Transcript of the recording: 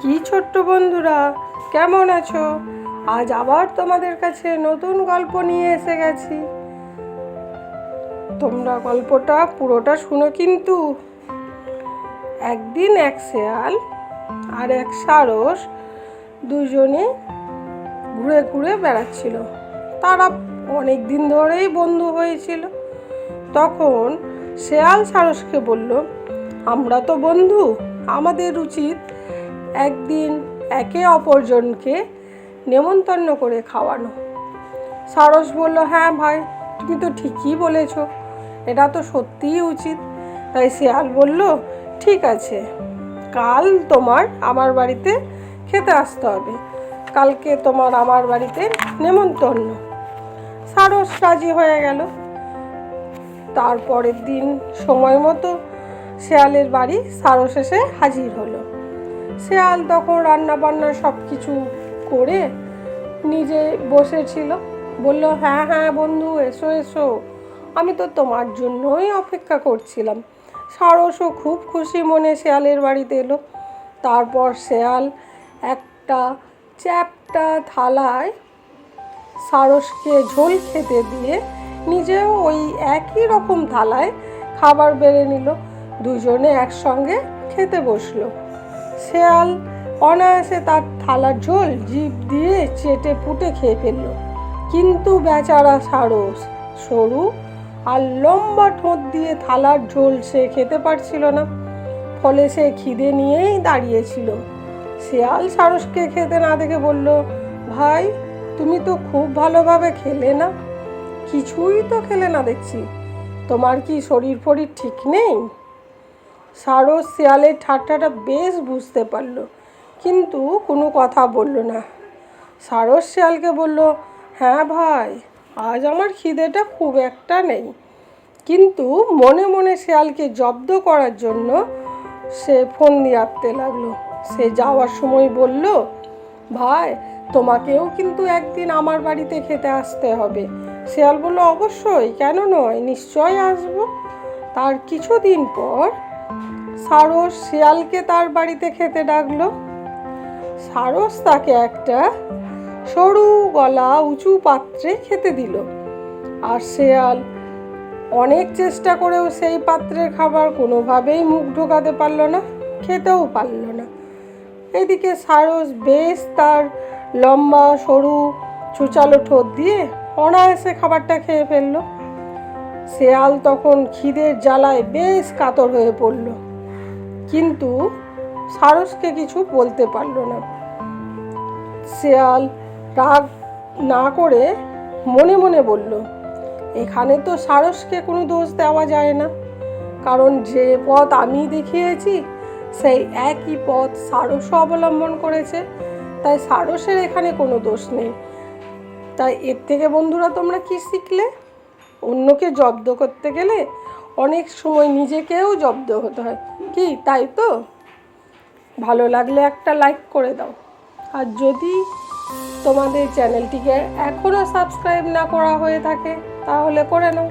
কি ছোট্ট বন্ধুরা, কেমন আছো? আজ আবার তোমাদের কাছে নতুন গল্প নিয়ে এসে গেছি। তোমরা গল্পটা পুরোটা শুনো কিন্তু। একদিন এক শেয়াল আর এক সারস দুজনে ঘুরে ঘুরে বেড়াচ্ছিল। তারা অনেক দিন ধরেই বন্ধু হয়েছিল। তখন শেয়াল সারসকে বলল, আমরা তো বন্ধু, আমাদের উচিত একদিন একে অপরজনকে নেমন্তন্ন করে খাওয়ানো। সারস বলল, হ্যাঁ ভাই, তুমি তো ঠিকই বলেছ, এটা তো সত্যিই উচিত। তাই শেয়াল বলল, ঠিক আছে, কাল তোমার আমার বাড়িতে খেতে আসতে হবে, কালকে তোমার আমার বাড়িতে নেমন্তন্ন। সারস রাজি হয়ে গেল। তারপরের দিন সময় মতো শেয়ালের বাড়ি সারস এসে হাজির হলো। শেয়াল তখন রান্না বান্না সব কিছু করে নিজে বসেছিল। বলল, হ্যাঁ হ্যাঁ বন্ধু, এসো এসো, আমি তো তোমার জন্যই অপেক্ষা করছিলাম। সারসও খুব খুশি মনে শেয়ালের বাড়িতে এলো। তারপর শেয়াল একটা চ্যাপ্টা থালায় সারসকে ঝোল খেতে দিয়ে নিজেও ওই একই রকম থালায় খাবার বেড়ে নিল। দুজনে একসঙ্গে খেতে বসলো। শেয়াল অনায়াসে তার থালার ঝোল জিভ দিয়ে চেটে পুটে খেয়ে ফেলল। কিন্তু বেচারা সারস সরু আর লম্বা ঠোঁট দিয়ে থালার ঝোল সে খেতে পারছিল না। ফলে সে খিদে নিয়েই দাঁড়িয়েছিল। শেয়াল সারসকে খেতে না দেখে বলল, ভাই, তুমি তো খুব ভালোভাবে খেলে না, কিছুই তো খেলে না দেখছি, তোমার কি শরীর ফরীর ঠিক নেই? সারস শেয়ালের ঠাট্টাটা বেশ বুঝতে পারল, কিন্তু কোনো কথা বলল না। সারস শেয়ালকে বলল, হ্যাঁ ভাই, আজ আমার খিদেটা খুব একটা নেই। কিন্তু মনে মনে শেয়ালকে জব্দ করার জন্য সে ফোন দিয়ে আঁকতে লাগলো। সে যাওয়ার সময় বলল, ভাই, তোমাকেও কিন্তু একদিন আমার বাড়িতে খেতে আসতে হবে। শেয়াল বলল, অবশ্যই, কেন নয়, নিশ্চয় আসবো। তার কিছুদিন পর সারস শেয়ালকে তার বাড়িতে খেতে ডাকলো। সারস তাকে একটা সরু গলা উঁচু পাত্রে খেতে দিল। আর শেয়াল অনেক চেষ্টা করেও সেই পাত্রের খাবার কোনোভাবেই মুখ ঢোকাতে পারল না, খেতেও পারল না। এদিকে সারস বেশ তার লম্বা সরু চুচালো ঠোঁট দিয়ে অনায়াসে খাবারটা খেয়ে ফেলল। শেয়াল তখন খিদের জ্বালায় বেশ কাতর হয়ে পড়ল, কিন্তু সারসকে কিছু বলতে পারল না। শেয়াল রাগ না করে মনে মনে বলল, এখানে তো সারসকে কোনো দোষ দেওয়া যায় না, কারণ যে পথ আমি দেখিয়েছি সেই একই পথ সারসও অবলম্বন করেছে, তাই সারসের এখানে কোনো দোষ নেই। তাই এর থেকে বন্ধুরা তোমরা কি শিখলে? অন্যকে জব্দ করতে গেলে অনেক সময় নিজেকেও জব্দ হতে হয়, কি তাই তো? ভালো লাগলে একটা লাইক করে দাও, আর যদি তোমাদের চ্যানেলটিকে এখনও সাবস্ক্রাইব না করা হয়ে থাকে তাহলে করে নাও।